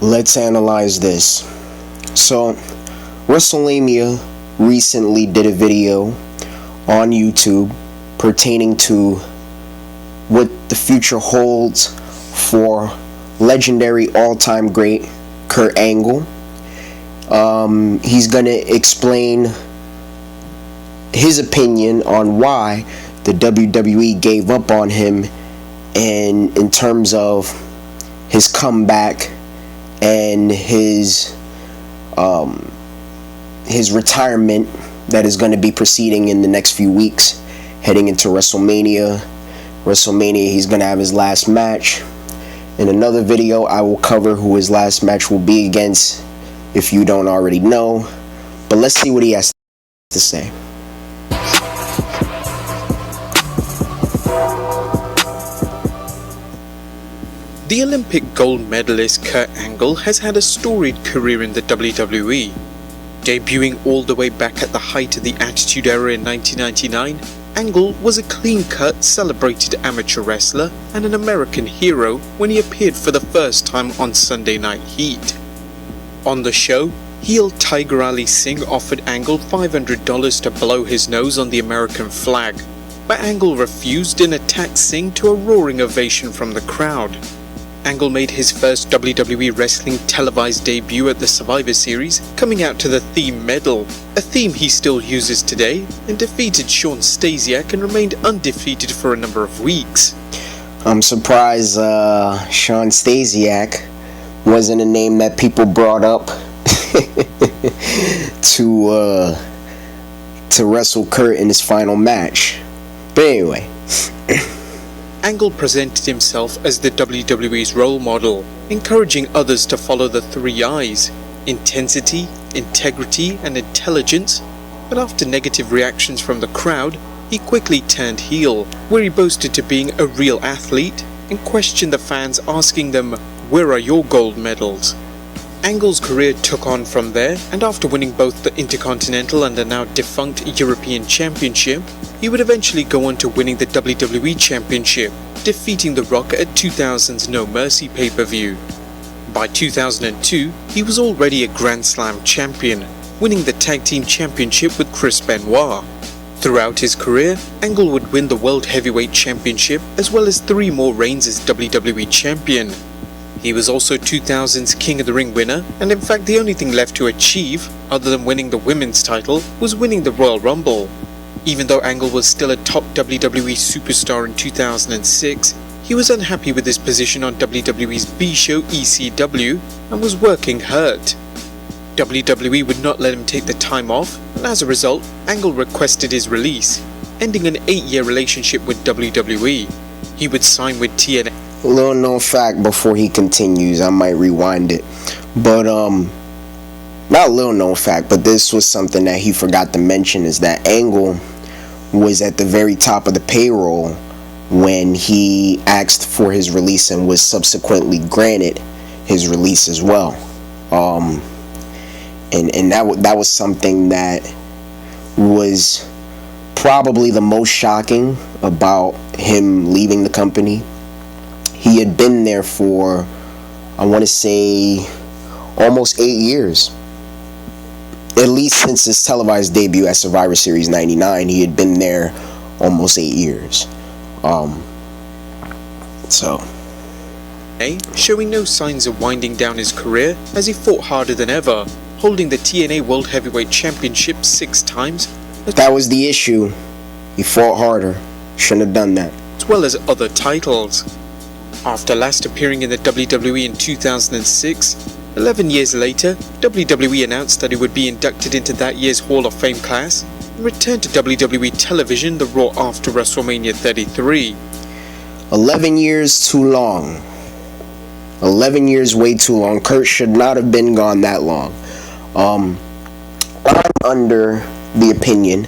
Let's analyze this. So, Wrestlelamia recently did a video on YouTube pertaining to what the future holds for legendary all-time great Kurt Angle. He's going to explain his opinion on why the WWE gave up on him and in terms of his comeback and his retirement that is going to be proceeding in the next few weeks, heading into WrestleMania. He's going to have his last match. In another video, I will cover who his last match will be against, if you don't already know. But let's see what he has to say. The Olympic gold medalist Kurt Angle has had a storied career in the WWE. Debuting all the way back at the height of the Attitude Era in 1999, Angle was a clean-cut, celebrated amateur wrestler and an American hero when he appeared for the first time on Sunday Night Heat. On the show, heel Tiger Ali Singh offered Angle $500 to blow his nose on the American flag, but Angle refused and attacked Singh to a roaring ovation from the crowd. Angle made his first WWE Wrestling televised debut at the Survivor Series, coming out to the theme medal, a theme he still uses today, and defeated Shawn Stasiak and remained undefeated for a number of weeks. I'm surprised Shawn Stasiak wasn't a name that people brought up to wrestle Kurt in his final match. But anyway. Angle presented himself as the WWE's role model, encouraging others to follow the 3 I's: intensity, integrity, and intelligence. But after negative reactions from the crowd, he quickly turned heel, where he boasted to being a real athlete and questioned the fans, asking them, "Where are your gold medals?" Angle's career took on from there, and after winning both the Intercontinental and the now defunct European Championship, he would eventually go on to winning the WWE Championship, defeating The Rock at 2000's No Mercy pay-per-view. By 2002, he was already a Grand Slam champion, winning the Tag Team Championship with Chris Benoit. Throughout his career, Angle would win the World Heavyweight Championship as well as 3 more reigns as WWE Champion. He was also 2000's King of the Ring winner, and in fact the only thing left to achieve, other than winning the women's title, was winning the Royal Rumble. Even though Angle was still a top WWE superstar in 2006, he was unhappy with his position on WWE's B-show ECW and was working hurt. WWE would not let him take the time off, and as a result, Angle requested his release, ending an 8-year relationship with WWE. He would sign with TNA. A little known fact before he continues, I might rewind it, but not a little known fact, but this was something that he forgot to mention, is that Angle was at the very top of the payroll when he asked for his release and was subsequently granted his release as well. And that was something that was probably the most shocking about him leaving the company. He had been there for, I want to say, almost 8 years. At least since his televised debut at Survivor Series 99, he had been there almost 8 years. Showing no signs of winding down his career as he fought harder than ever, holding the TNA World Heavyweight Championship 6 times. That was the issue. He fought harder. Shouldn't have done that. As well as other titles. After last appearing in the WWE in 2006, 11 years later, WWE announced that he would be inducted into that year's Hall of Fame class and returned to WWE television the Raw after WrestleMania 33. 11 years too long. 11 years way too long. Kurt should not have been gone that long. I'm under the opinion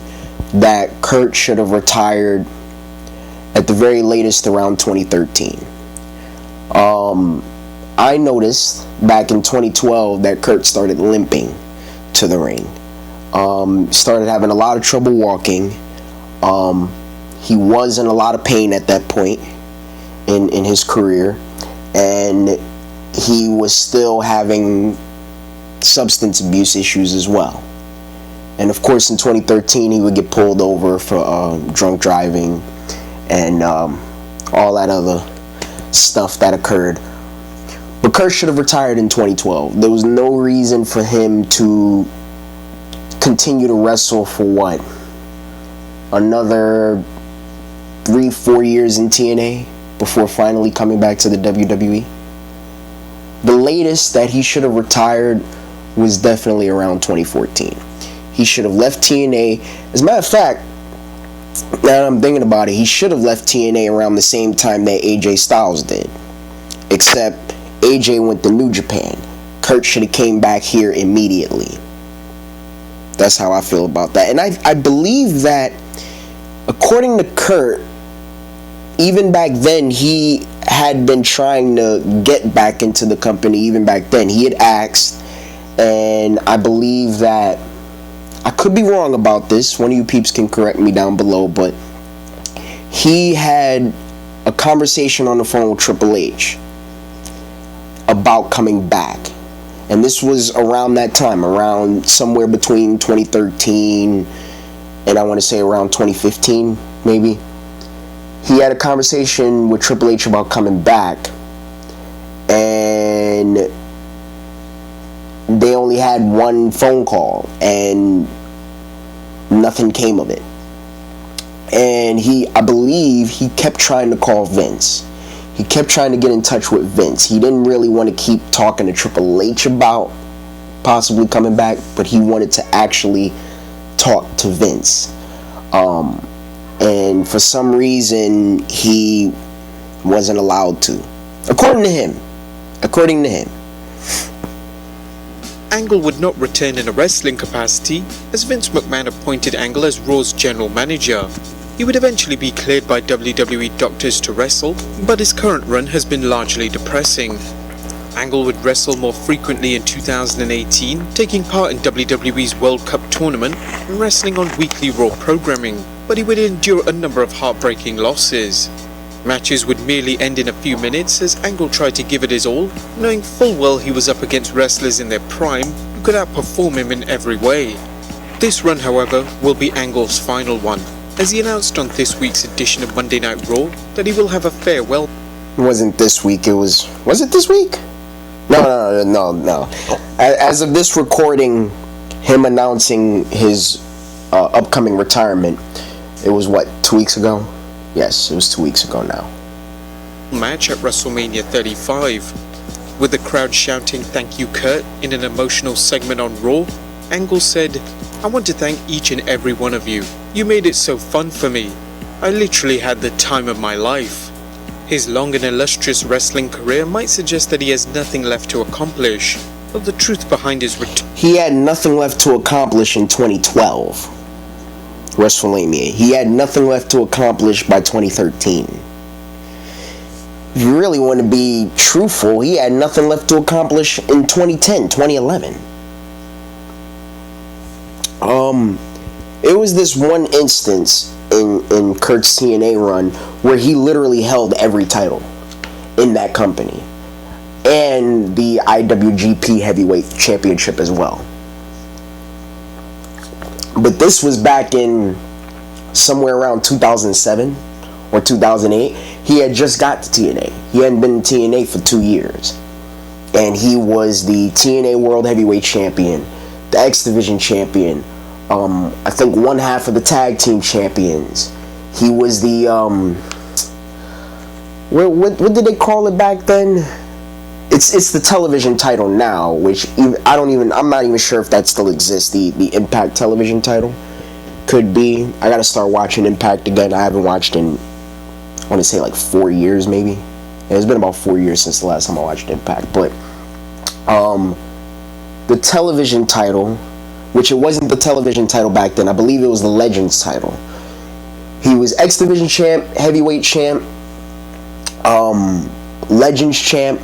that Kurt should have retired at the very latest around 2013. I noticed back in 2012 that Kurt started limping to the ring. Started having a lot of trouble walking. He was in a lot of pain at that point in his career, and he was still having substance abuse issues as well. And of course, in 2013, he would get pulled over for drunk driving and all that other stuff that occurred. But Kurt should have retired in 2012. There was no reason for him to continue to wrestle for what? Another 3-4 years in TNA before finally coming back to the WWE. The latest that he should have retired was definitely around 2014. He should have left TNA. As a matter of fact, now that I'm thinking about it, he should have left TNA around the same time that AJ Styles did. Except AJ went to New Japan. Kurt should have came back here immediately. That's how I feel about that. And I believe that, according to Kurt, even back then, he had been trying to get back into the company. Even back then, he had asked, and I believe that, I could be wrong about this, one of you peeps can correct me down below, but he had a conversation on the phone with Triple H about coming back. And this was around that time, around somewhere between 2013 and I want to say around 2015, maybe. He had a conversation with Triple H about coming back, and they only had one phone call, and nothing came of it. And I believe he kept trying to call Vince. He kept trying to get in touch with Vince. He didn't really want to keep talking to Triple H about possibly coming back, but he wanted to actually talk to Vince. And for some reason, he wasn't allowed to. According to him. Angle would not return in a wrestling capacity, as Vince McMahon appointed Angle as Raw's general manager. He would eventually be cleared by WWE doctors to wrestle, but his current run has been largely depressing. Angle would wrestle more frequently in 2018, taking part in WWE's World Cup tournament and wrestling on weekly Raw programming, but he would endure a number of heartbreaking losses. Matches would merely end in a few minutes as Angle tried to give it his all, knowing full well he was up against wrestlers in their prime who could outperform him in every way. This run, however, will be Angle's final one, as he announced on this week's edition of Monday Night Raw that he will have a farewell. It wasn't this week, was it this week? No. As of this recording, him announcing his upcoming retirement, it was what, 2 weeks ago? Yes, it was 2 weeks ago now. Match at WrestleMania 35. With the crowd shouting "Thank you, Kurt" in an emotional segment on Raw, Angle said, "I want to thank each and every one of you. You made it so fun for me. I literally had the time of my life." His long and illustrious wrestling career might suggest that he has nothing left to accomplish, but the truth behind his return... He had nothing left to accomplish in 2012. Wrestlelamia. He had nothing left to accomplish by 2013. If you really want to be truthful, he had nothing left to accomplish in 2010, 2011. It was this one instance in Kurt's TNA run where he literally held every title in that company, and the IWGP Heavyweight Championship as well. But this was back in somewhere around 2007 or 2008. He had just got to TNA. He hadn't been in TNA for 2 years. And he was the TNA World Heavyweight Champion, the X Division Champion, I think one half of the Tag Team Champions. He was the, what did they call it back then? It's the television title now, which I'm not even sure if that still exists. The Impact television title could be. I gotta start watching Impact again. I haven't watched in, I want to say like 4 years maybe. Yeah, it's been about 4 years since the last time I watched Impact. But the television title, which it wasn't the television title back then. I believe it was the Legends title. He was X Division champ, Heavyweight champ, Legends champ.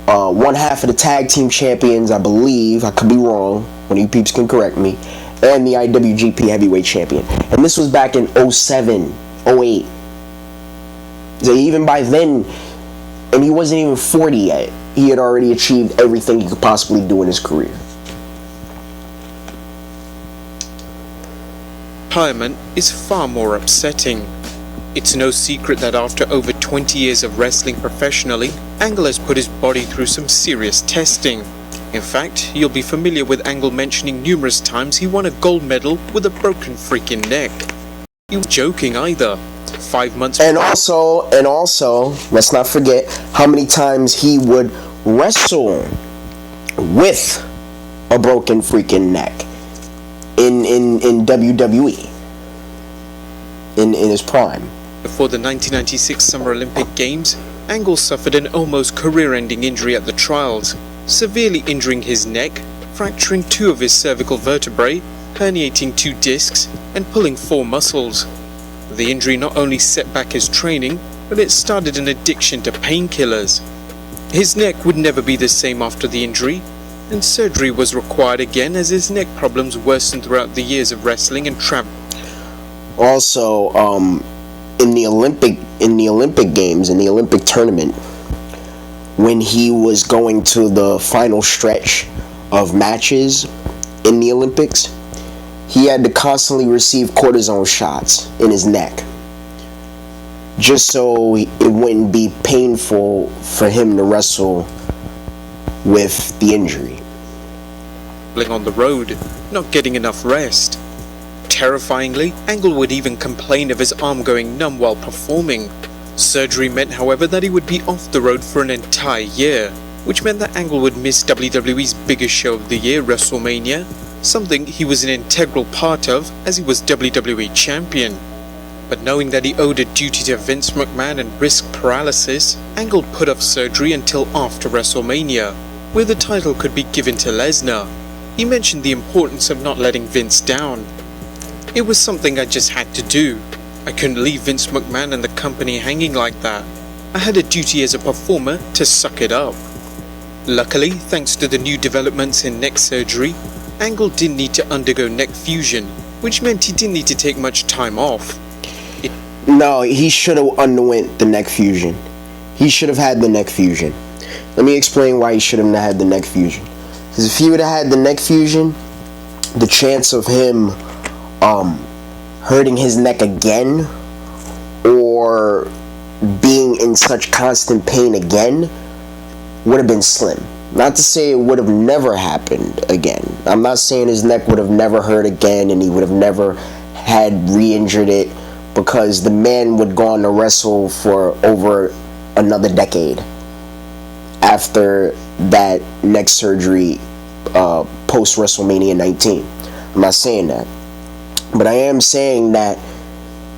One half of the Tag Team Champions, I believe. I could be wrong. One of you peeps can correct me. And the IWGP Heavyweight Champion. And this was back in 07, 08. So even by then, and he wasn't even 40 yet. he had already achieved everything he could possibly do in his career. Retirement is far more upsetting. It's no secret that after over 20 years of wrestling professionally, Angle has put his body through some serious testing. In fact, you'll be familiar with Angle mentioning numerous times he won a gold medal with a broken freaking neck. He was joking either. 5 months. And also, let's not forget how many times he would wrestle with a broken freaking neck in WWE in his prime. Before the 1996 Summer Olympic Games, Angle suffered an almost career-ending injury at the trials, severely injuring his neck, fracturing 2 of his cervical vertebrae, herniating 2 discs, and pulling 4 muscles. The injury not only set back his training, but it started an addiction to painkillers. His neck would never be the same after the injury, and surgery was required again as his neck problems worsened throughout the years of wrestling and travel. Also, in the Olympic Games, in the Olympic tournament, when he was going to the final stretch of matches in the Olympics, he had to constantly receive cortisone shots in his neck, just so it wouldn't be painful for him to wrestle with the injury. On the road, not getting enough rest. Terrifyingly, Angle would even complain of his arm going numb while performing. Surgery meant, however, that he would be off the road for an entire year, which meant that Angle would miss WWE's biggest show of the year, Wrestlemania, something he was an integral part of as he was WWE Champion. But knowing that he owed a duty to Vince McMahon and risk paralysis, Angle put off surgery until after WrestleMania, where the title could be given to Lesnar. He mentioned the importance of not letting Vince down. It was something I just had to do. I couldn't leave Vince McMahon and the company hanging like that. I had a duty as a performer to suck it up. Luckily, thanks to the new developments in neck surgery, Angle didn't need to undergo neck fusion, which meant he didn't need to take much time off. No, he should have underwent the neck fusion. He should have had the neck fusion. Let me explain why he shouldn't have had the neck fusion. Because if he would have had the neck fusion, the chance of him hurting his neck again or being in such constant pain again would have been slim. Not to say it would have never happened again. I'm not saying his neck would have never hurt again and he would have never had re-injured it, because the man would go on to wrestle for over another decade after that neck surgery post WrestleMania 19. I'm not saying that. But I am saying that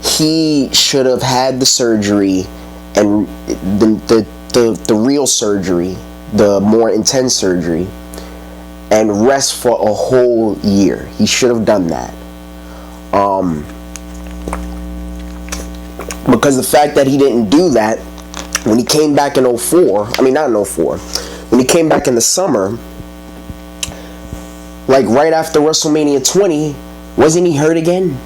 he should have had the surgery, and the real surgery, the more intense surgery, and rest for a whole year. He should have done that. Because the fact that he didn't do that, when he came back in 04, I mean not in 04, when he came back in the summer, like right after WrestleMania 20, wasn't he hurt again?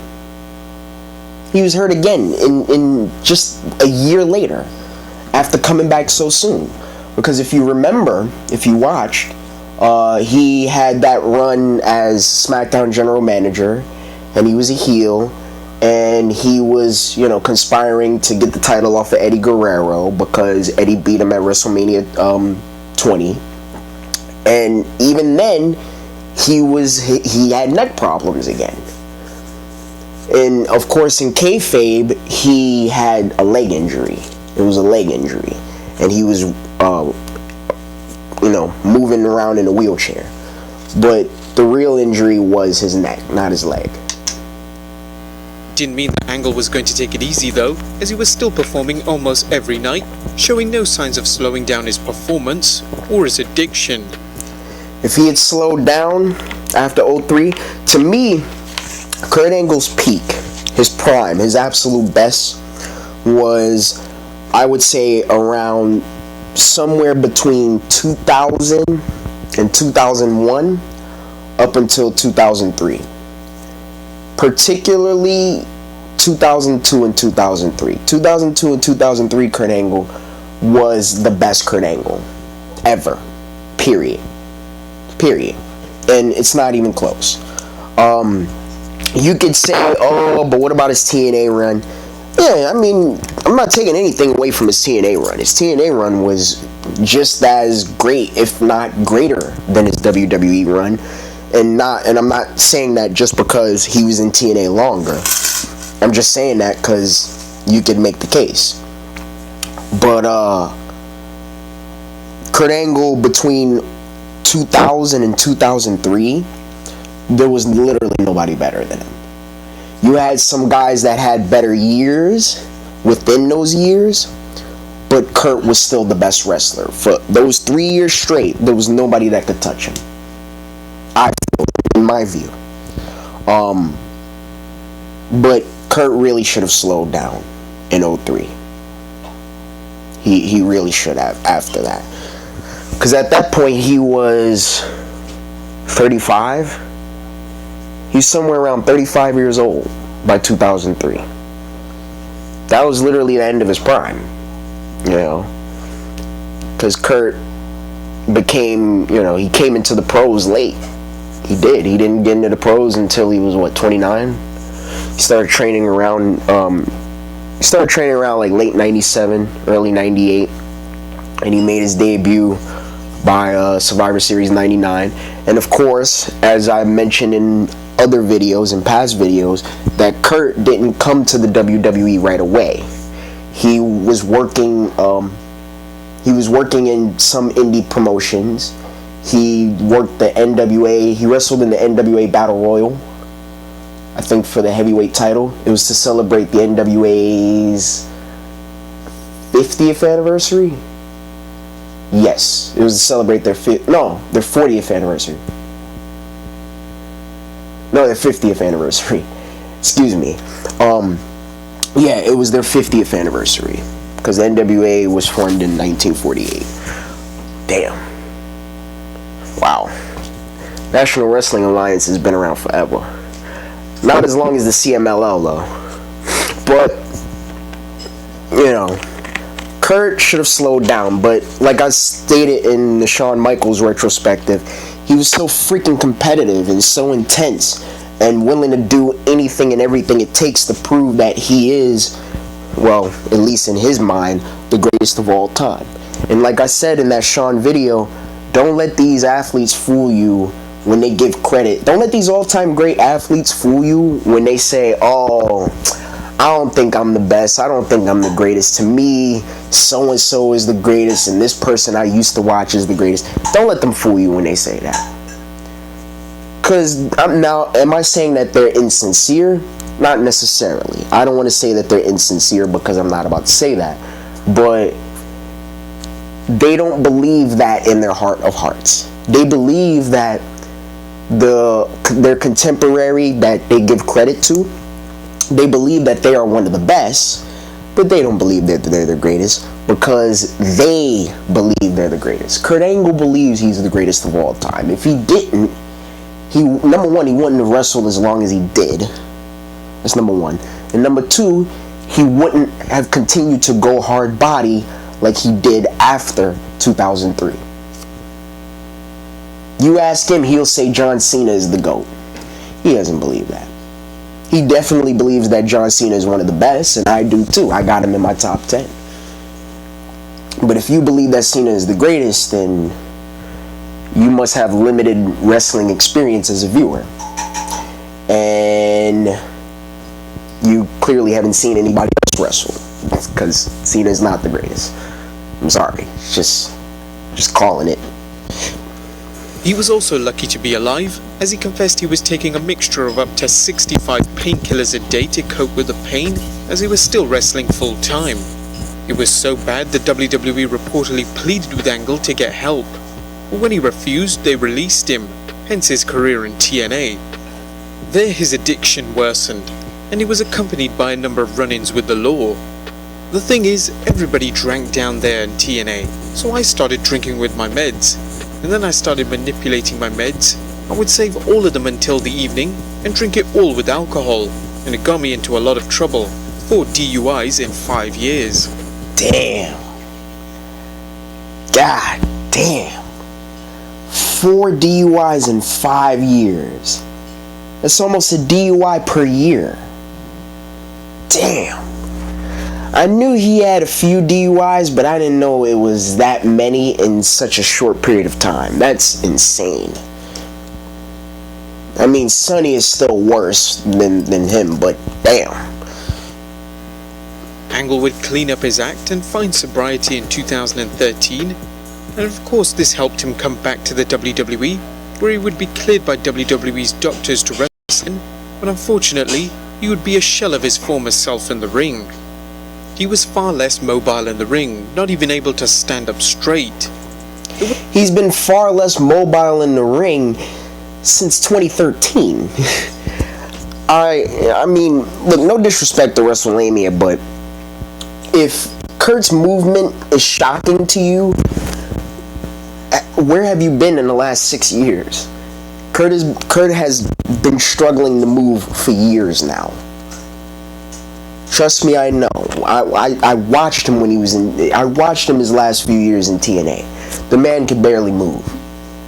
He was hurt again in just a year later, after coming back so soon. Because if you remember, if you watched, he had that run as SmackDown General Manager, and he was a heel, and he was, conspiring to get the title off of Eddie Guerrero because Eddie beat him at WrestleMania 20. And even then, he had neck problems again. And of course, in kayfabe, he had a leg injury. It was a leg injury, and he was, moving around in a wheelchair. But the real injury was his neck, not his leg. Didn't mean that Angle was going to take it easy though, as he was still performing almost every night, showing no signs of slowing down his performance or his addiction. If he had slowed down after 03, to me, Kurt Angle's peak, his prime, his absolute best was, I would say, around somewhere between 2000 and 2001 up until 2003. Particularly 2002 and 2003. 2002 and 2003 Kurt Angle was the best Kurt Angle. ever. Period. And it's not even close. You could say, oh, but what about his TNA run? Yeah, I mean, I'm not taking anything away from his TNA run. His TNA run was just as great, if not greater, than his WWE run. And I'm not saying that just because he was in TNA longer. I'm just saying that because you could make the case. But Kurt Angle, between 2000 and 2003, there was literally nobody better than him. You had some guys that had better years within those years, but Kurt was still the best wrestler. For those 3 years straight, there was nobody that could touch him, I feel, in my view. But Kurt really should have slowed down in 03. He really should have after that. Because at that point, he was 35. He's somewhere around 35 years old by 2003. That was literally the end of his prime, you know. Because Kurt became, you know, he came into the pros late. He did. He didn't get into the pros until he was, 29? He started training around, like late 97, early 98. And he made his debut by Survivor Series 99. And of course, as I mentioned in other videos and past videos, that Kurt didn't come to the WWE right away. He was working in some indie promotions. He worked the NWA. He wrestled in the NWA Battle Royal, I think, for the heavyweight title. It was to celebrate the NWA's 50th anniversary. Yes, it was to celebrate their 40th anniversary. No, their 50th anniversary. Excuse me. Yeah, it was their 50th anniversary, because the NWA was formed in 1948. Damn. Wow. National Wrestling Alliance has been around forever. Not as long as the CMLL, though. But, you know, Kurt should have slowed down. But like I stated in the Shawn Michaels retrospective, he was so freaking competitive and so intense and willing to do anything and everything it takes to prove that he is, well, at least in his mind, the greatest of all time. And like I said in that Shawn video, don't let these athletes fool you when they give credit. Don't let these all-time great athletes fool you when they say, oh, I don't think I'm the best. I don't think I'm the greatest. To me, so-and-so is the greatest, and this person I used to watch is the greatest. Don't let them fool you when they say that. Because am I saying that they're insincere? Not necessarily. I don't want to say that they're insincere because I'm not about to say that. But they don't believe that in their heart of hearts. They believe that their contemporary that they give credit to, they believe that they are one of the best, but they don't believe that they're the greatest because they believe they're the greatest. Kurt Angle believes he's the greatest of all time. If he didn't, number one, he wouldn't have wrestled as long as he did. That's number one. And number two, he wouldn't have continued to go hard body like he did after 2003. You ask him, he'll say John Cena is the GOAT. He doesn't believe that. He definitely believes that John Cena is one of the best, and I do too. I got him in my top 10. But if you believe that Cena is the greatest, then you must have limited wrestling experience as a viewer. And you clearly haven't seen anybody else wrestle, because Cena is not the greatest. I'm sorry. Just calling it. He was also lucky to be alive, as he confessed he was taking a mixture of up to 65 painkillers a day to cope with the pain, as he was still wrestling full time. It was so bad that WWE reportedly pleaded with Angle to get help, but when he refused, they released him, hence his career in TNA. There his addiction worsened, and he was accompanied by a number of run-ins with the law. The thing is, everybody drank down there in TNA, so I started drinking with my meds. And then I started manipulating my meds. I would save all of them until the evening and drink it all with alcohol, and it got me into a lot of trouble. 4 DUIs in 5 years. Damn. God Damn. 4 DUIs in 5 years. That's almost a DUI per year. Damn. I knew he had a few DUIs, but I didn't know it was that many in such a short period of time. That's insane. I mean, Sonny is still worse than him, but damn. Angle would clean up his act and find sobriety in 2013, and of course this helped him come back to the WWE, where he would be cleared by WWE's doctors to wrestle, but unfortunately he would be a shell of his former self in the ring. He was far less mobile in the ring, not even able to stand up straight. He's been far less mobile in the ring since 2013. I mean, look, no disrespect to Wrestlelamia, but if Kurt's movement is shocking to you, where have you been in the last 6 years? Kurt has been struggling to move for years now. Trust me, I know. I watched him when he was in. I watched him his last few years in TNA. The man could barely move.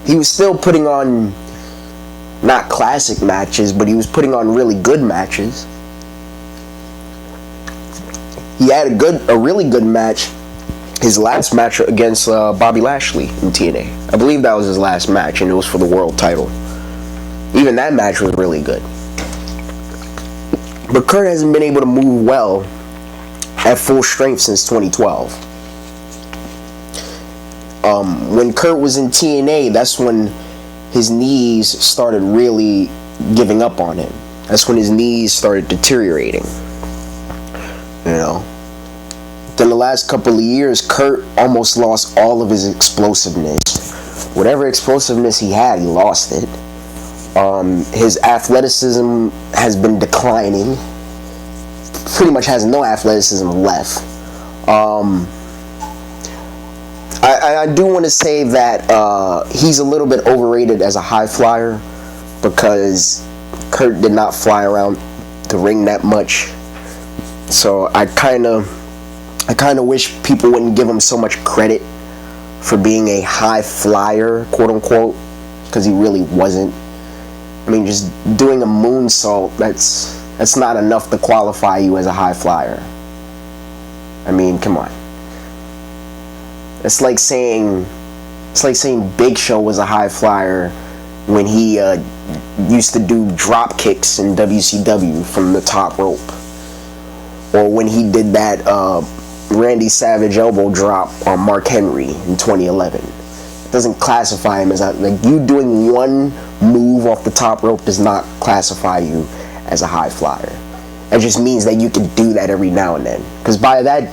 He was still putting on not classic matches, but he was putting on really good matches. He had a really good match. His last match against Bobby Lashley in TNA. I believe that was his last match, and it was for the world title. Even that match was really good. But Kurt hasn't been able to move well at full strength since 2012. When Kurt was in TNA, that's when his knees started really giving up on him. That's when his knees started deteriorating. You know? Then the last couple of years, Kurt almost lost all of his explosiveness. Whatever explosiveness he had, he lost it. His athleticism has been declining. Pretty much has no athleticism left. I do want to say that he's a little bit overrated as a high flyer because Kurt did not fly around the ring that much. So I kind of wish people wouldn't give him so much credit for being a high flyer, quote unquote, because he really wasn't. I mean, just doing a moonsault, that's not enough to qualify you as a high flyer. I mean, come on. It's like saying Big Show was a high flyer when he used to do drop kicks in WCW from the top rope, or when he did that Randy Savage elbow drop on Mark Henry in 2011. It doesn't classify him as like you doing one move off the top rope does not classify you as a high flyer. It just means that you can do that every now and then. Because by that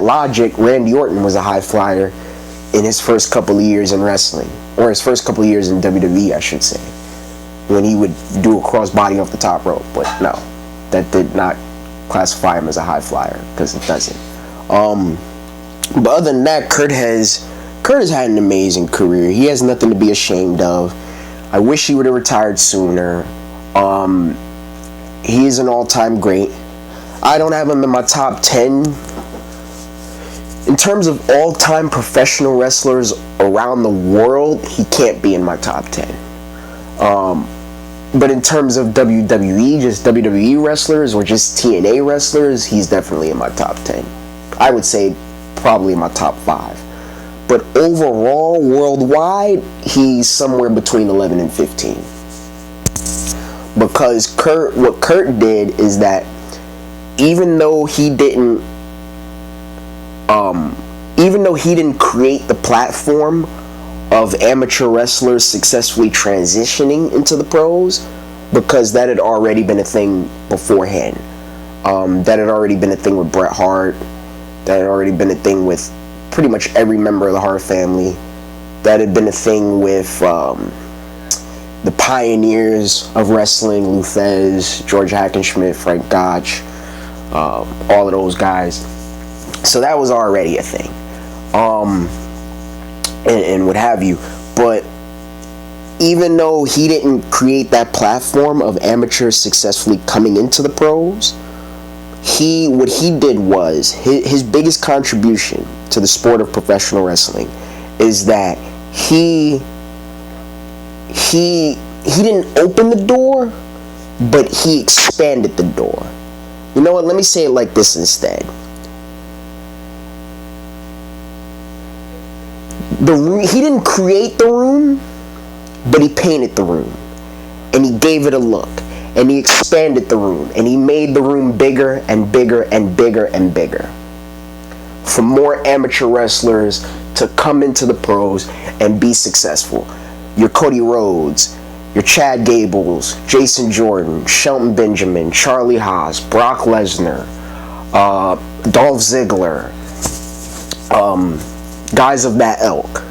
logic, Randy Orton was a high flyer in his first couple of years in wrestling, or his first couple of years in WWE, I should say, when he would do a crossbody off the top rope. But no, that did not classify him as a high flyer because it doesn't. But other than that, Kurt has had an amazing career. He has nothing to be ashamed of. I wish he would have retired sooner. He is an all-time great. I don't have him in my top 10. In terms of all-time professional wrestlers around the world, he can't be in my top 10. But in terms of WWE, just WWE wrestlers or just TNA wrestlers, he's definitely in my top 10. I would say probably in my top 5. But overall, worldwide, he's somewhere between 11 and 15. Because what Kurt did is that even though he didn't create the platform of amateur wrestlers successfully transitioning into the pros, because that had already been a thing beforehand. That had already been a thing with Bret Hart. That had already been a thing with pretty much every member of the Hart family. That had been a thing with the pioneers of wrestling, Lou Thesz, George Hackenschmidt, Frank Gotch, all of those guys. So that was already a thing. And what have you. But even though he didn't create that platform of amateurs successfully coming into the pros, what he did was his biggest contribution to the sport of professional wrestling is that he didn't open the door, but he expanded the door. You know what? Let me say it like this instead. He didn't create the room, but he painted the room, and he gave it a look, and he expanded the room, and he made the room bigger and bigger and bigger and bigger, for more amateur wrestlers to come into the pros and be successful. Your Cody Rhodes, your Chad Gables, Jason Jordan, Shelton Benjamin, Charlie Haas, Brock Lesnar, Dolph Ziggler, guys of that ilk.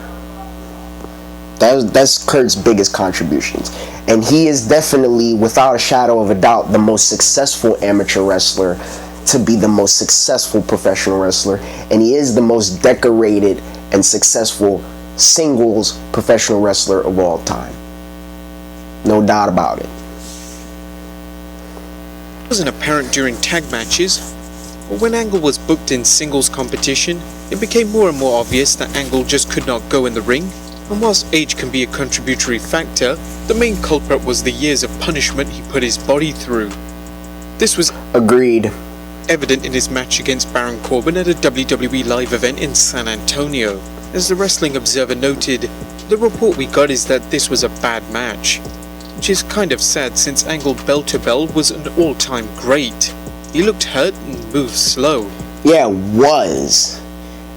That's Kurt's biggest contributions. And he is definitely, without a shadow of a doubt, the most successful amateur wrestler to be the most successful professional wrestler. And he is the most decorated and successful singles professional wrestler of all time. No doubt about it. It wasn't apparent during tag matches, but when Angle was booked in singles competition, it became more and more obvious that Angle just could not go in the ring. And whilst age can be a contributory factor, the main culprit was the years of punishment he put his body through. This was agreed evident in his match against Baron Corbin at a WWE live event in San Antonio. As the Wrestling Observer noted, the report we got is that this was a bad match, which is kind of sad since Angle bell to bell was an all-time great. He looked hurt and moved slow. Yeah, was.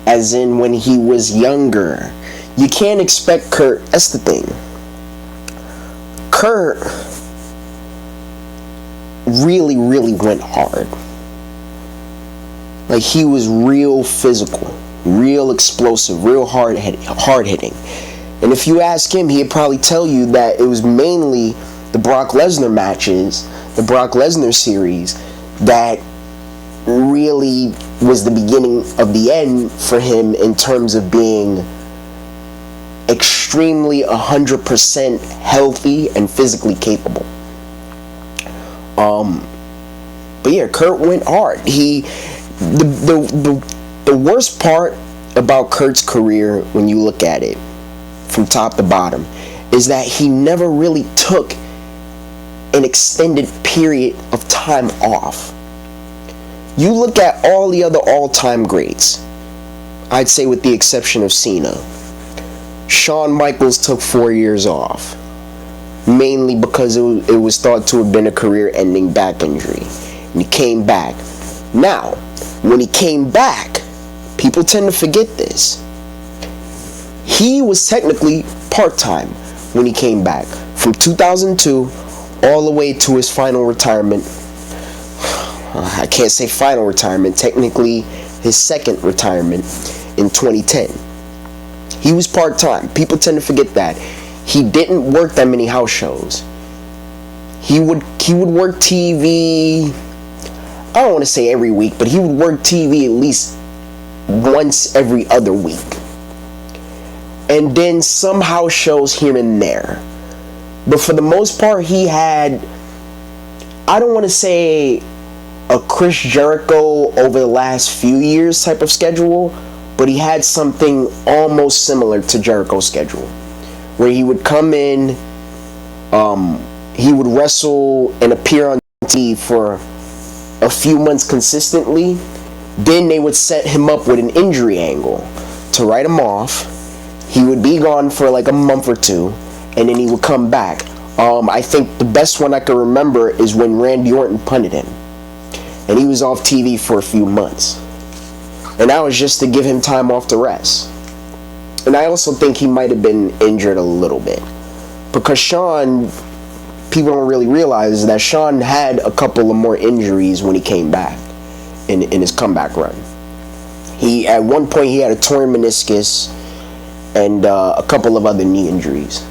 As in when he was younger. You can't expect Kurt. That's the thing. Kurt really, really went hard. Like, he was real physical, real explosive, real hard hitting. And if you ask him, he'd probably tell you that it was mainly the Brock Lesnar matches, the Brock Lesnar series, that really was the beginning of the end for him in terms of being extremely 100% healthy and physically capable. But yeah, Kurt went hard. The worst part about Kurt's career, when you look at it from top to bottom, is that he never really took an extended period of time off. You look at all the other all-time greats, I'd say with the exception of Cena. Shawn Michaels took 4 years off, mainly because it was thought to have been a career-ending back injury, and he came back. Now, when he came back, people tend to forget this. He was technically part-time when he came back, from 2002 all the way to his final retirement. I can't say final retirement, technically his second retirement in 2010. He was part-time. People tend to forget that. He didn't work that many house shows. He would work TV, I don't want to say every week, but he would work TV at least once every other week. And then some house shows here and there. But for the most part, he had, I don't want to say a Chris Jericho over the last few years type of schedule, but he had something almost similar to Jericho's schedule, where he would come in, he would wrestle and appear on TV for a few months consistently. Then they would set him up with an injury angle to write him off. He would be gone for like a month or two, and then he would come back. I think the best one I can remember is when Randy Orton punted him, and he was off TV for a few months. And that was just to give him time off to rest. And I also think he might have been injured a little bit, because Shawn, people don't really realize that Shawn had a couple of more injuries when he came back in his comeback run. At one point he had a torn meniscus and a couple of other knee injuries.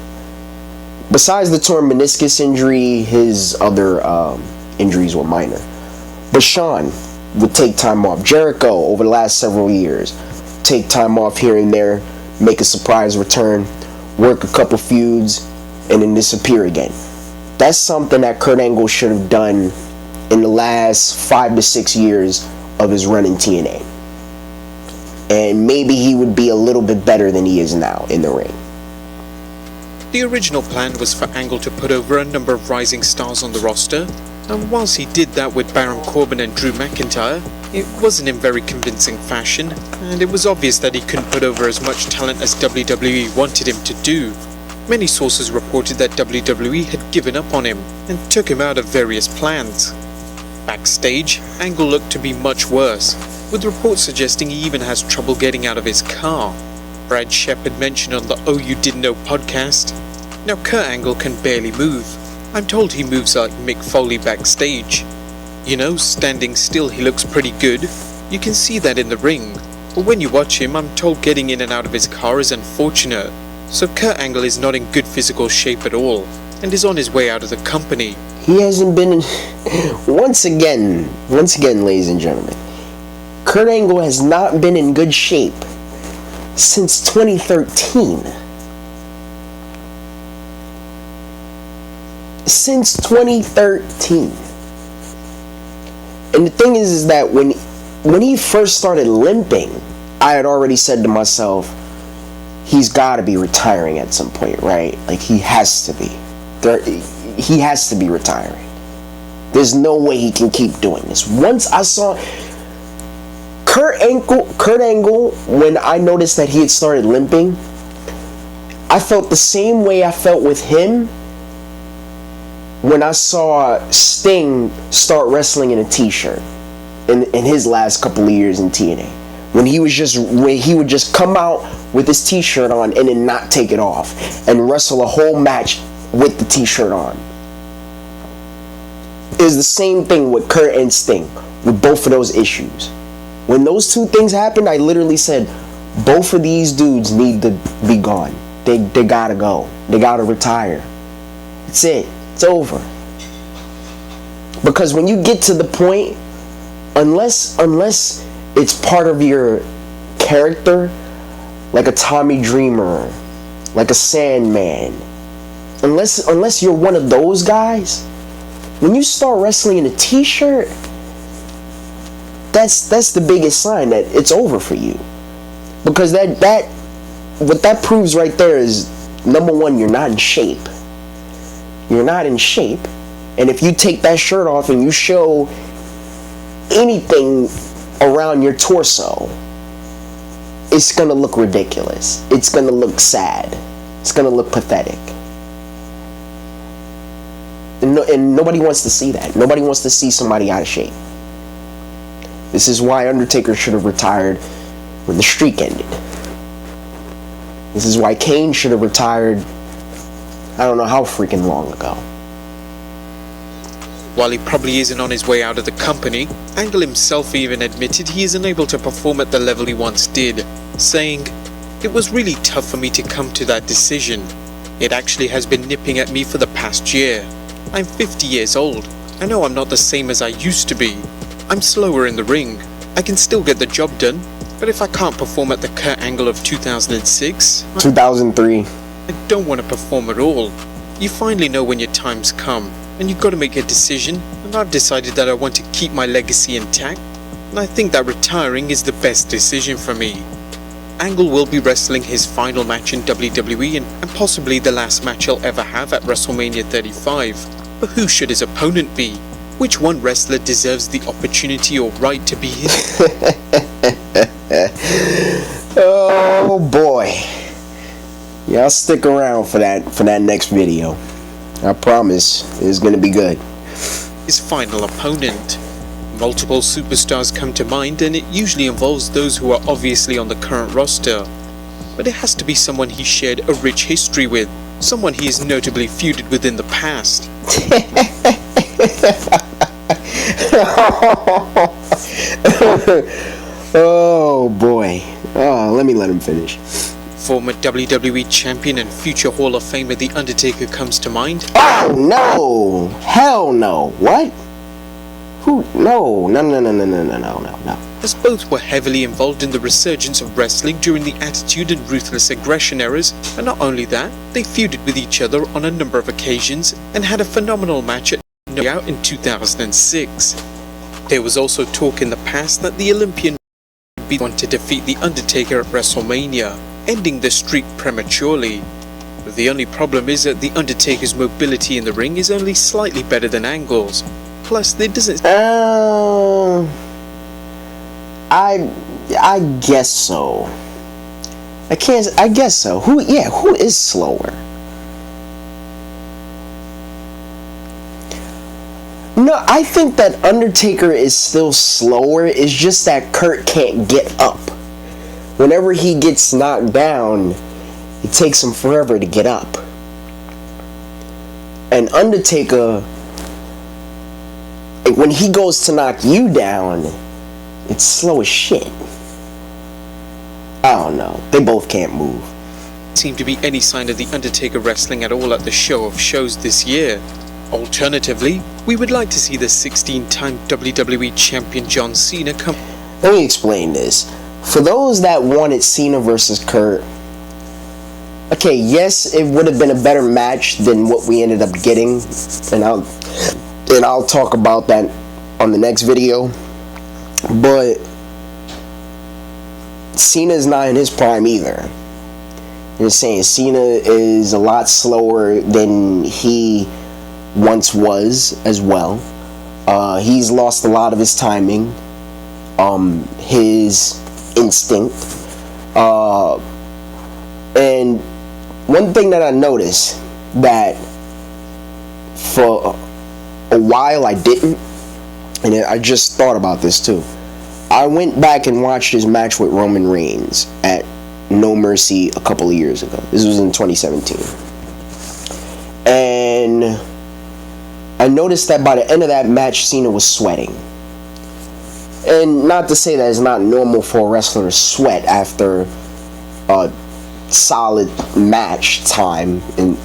Besides the torn meniscus injury, his other injuries were minor. But Shawn would take time off. Jericho, over the last several years, take time off here and there, make a surprise return, work a couple feuds, and then disappear again. That's something that Kurt Angle should have done in the last 5 to 6 years of his run in TNA. and maybe he would be a little bit better than he is now in the ring. The original plan was for Angle to put over a number of rising stars on the roster, and whilst he did that with Baron Corbin and Drew McIntyre, it wasn't in very convincing fashion, and it was obvious that he couldn't put over as much talent as WWE wanted him to do. Many sources reported that WWE had given up on him and took him out of various plans. Backstage, Angle looked to be much worse, with reports suggesting he even has trouble getting out of his car. Brad Shepard mentioned on the Oh You Didn't Know podcast. Now Kurt Angle can barely move. I'm told he moves like Mick Foley backstage. You know, standing still he looks pretty good. You can see that in the ring. But when you watch him, I'm told getting in and out of his car is unfortunate. So Kurt Angle is not in good physical shape at all, and is on his way out of the company. He hasn't been in... Once again, ladies and gentlemen, Kurt Angle has not been in good shape since 2013. Since 2013. And the thing is that when he first started limping, I had already said to myself, he's got to be retiring at some point, right? Like, he has to be. He has to be retiring. There's no way he can keep doing this. Once I saw Kurt Angle, when I noticed that he had started limping, I felt the same way I felt with him when I saw Sting start wrestling in a t-shirt in his last couple of years in TNA. When he would just come out with his t-shirt on and then not take it off and wrestle a whole match with the t-shirt on. It's the same thing with Kurt and Sting, with both of those issues. When those two things happened, I literally said, both of these dudes need to be gone. They gotta go. They gotta retire. That's it. It's over. Because when you get to the point, unless it's part of your character, like a Tommy Dreamer, like a Sandman, unless you're one of those guys, when you start wrestling in a t-shirt, that's the biggest sign that it's over for you. Because what that proves right there is, number one, you're not in shape. You're not in shape. And if you take that shirt off and you show anything around your torso, it's gonna look ridiculous. It's gonna look sad. It's gonna look pathetic. And nobody wants to see that. Nobody wants to see somebody out of shape. This is why Undertaker should have retired when the streak ended. This is why Kane should have retired, I don't know how freaking long ago. While he probably isn't on his way out of the company, Angle himself even admitted he isn't able to perform at the level he once did, saying, "It was really tough for me to come to that decision. It actually has been nipping at me for the past year. I'm 50 years old. I know I'm not the same as I used to be. I'm slower in the ring. I can still get the job done, but if I can't perform at the Kurt Angle of 2006, 2003, I don't want to perform at all. You finally know when your time's come, and you've got to make a decision, and I've decided that I want to keep my legacy intact, and I think that retiring is the best decision for me." Angle will be wrestling his final match in WWE and possibly the last match he'll ever have at WrestleMania 35. But who should his opponent be? Which one wrestler deserves the opportunity or right to be his? Oh boy. Y'all stick around for that next video. I promise it's gonna be good. His final opponent. Multiple superstars come to mind, and it usually involves those who are obviously on the current roster. But it has to be someone he shared a rich history with, someone he is notably feuded with in the past. Oh boy. Oh, let him finish. Former WWE champion and future Hall of Famer The Undertaker comes to mind. Oh no! Hell no! What? Who? No. As both were heavily involved in the resurgence of wrestling during the Attitude and Ruthless Aggression eras, and not only that, they feuded with each other on a number of occasions and had a phenomenal match at No Out in 2006. There was also talk in the past that the Olympian be the one to defeat The Undertaker at WrestleMania, ending the streak prematurely. The only problem is that The Undertaker's mobility in the ring is only slightly better than Angle's. Plus, there doesn't... I guess so. I guess so. Who is slower? No, I think that Undertaker is still slower. It's just that Kurt can't get up. Whenever he gets knocked down, it takes him forever to get up. And Undertaker, when he goes to knock you down, it's slow as shit. I don't know. They both can't move. Seem to be any sign of The Undertaker wrestling at all at the show of shows this year. Alternatively, we would like to see the 16-time WWE Champion John Cena come... Let me explain this. For those that wanted Cena versus Kurt, okay, yes, it would have been a better match than what we ended up getting, and I'll talk about that on the next video. But Cena's not in his prime either. You're saying Cena is a lot slower than he once was as well. He's lost a lot of his timing, his instinct, and one thing that I noticed that for a while I didn't, and I just thought about this too. I went back and watched his match with Roman Reigns at No Mercy a couple of years ago. This was in 2017. And I noticed that by the end of that match, Cena was sweating. And not to say that it's not normal for a wrestler to sweat after a solid match time. And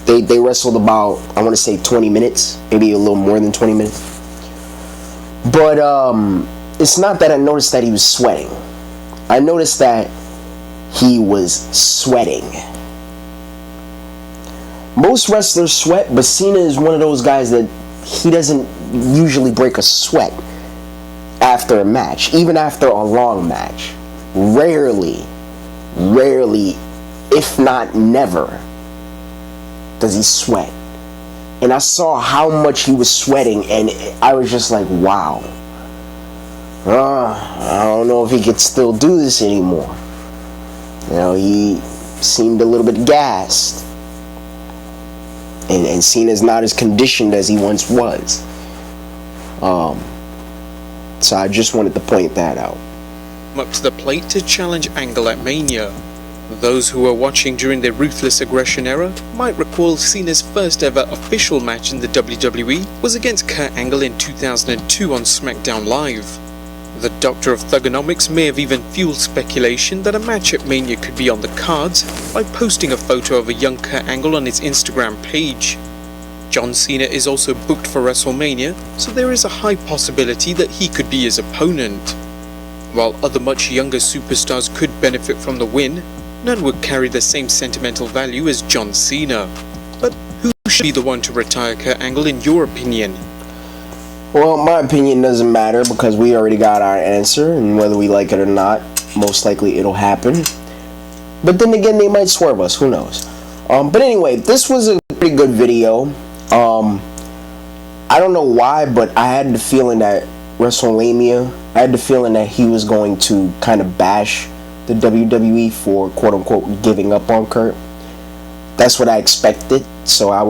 they wrestled about, I want to say 20 minutes, maybe a little more than 20 minutes. But it's not that I noticed that he was sweating. I noticed that he was sweating. Most wrestlers sweat, but Cena is one of those guys that he doesn't usually break a sweat after a match, even after a long match. Rarely, if not never, does he sweat. And I saw how much he was sweating, and I was just like, wow. I don't know if he could still do this anymore. You know, he seemed a little bit gassed. And Cena's not as conditioned as he once was. So I just wanted to point that out. Up to the plate to challenge Angle at Mania. Those who were watching during the Ruthless Aggression era might recall Cena's first ever official match in the WWE was against Kurt Angle in 2002 on SmackDown Live. The Doctor of Thugonomics may have even fueled speculation that a match at Mania could be on the cards by posting a photo of a young Kurt Angle on his Instagram page. John Cena is also booked for WrestleMania, so there is a high possibility that he could be his opponent. While other much younger superstars could benefit from the win, none would carry the same sentimental value as John Cena. But who should be the one to retire Kurt Angle in your opinion? Well, my opinion doesn't matter because we already got our answer, and whether we like it or not, most likely it'll happen. But then again, they might swerve us, who knows. But anyway, this was a pretty good video. I don't know why, but I had the feeling that Wrestlelamia, I had the feeling that he was going to kind of bash the WWE for quote-unquote giving up on Kurt. That's what I expected, so I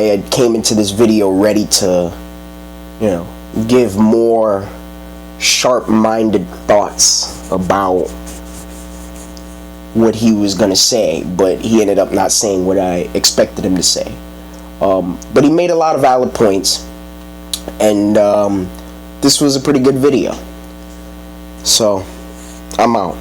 had came into this video ready to, give more sharp-minded thoughts about what he was going to say, but he ended up not saying what I expected him to say. But he made a lot of valid points, and this was a pretty good video. So, I'm out.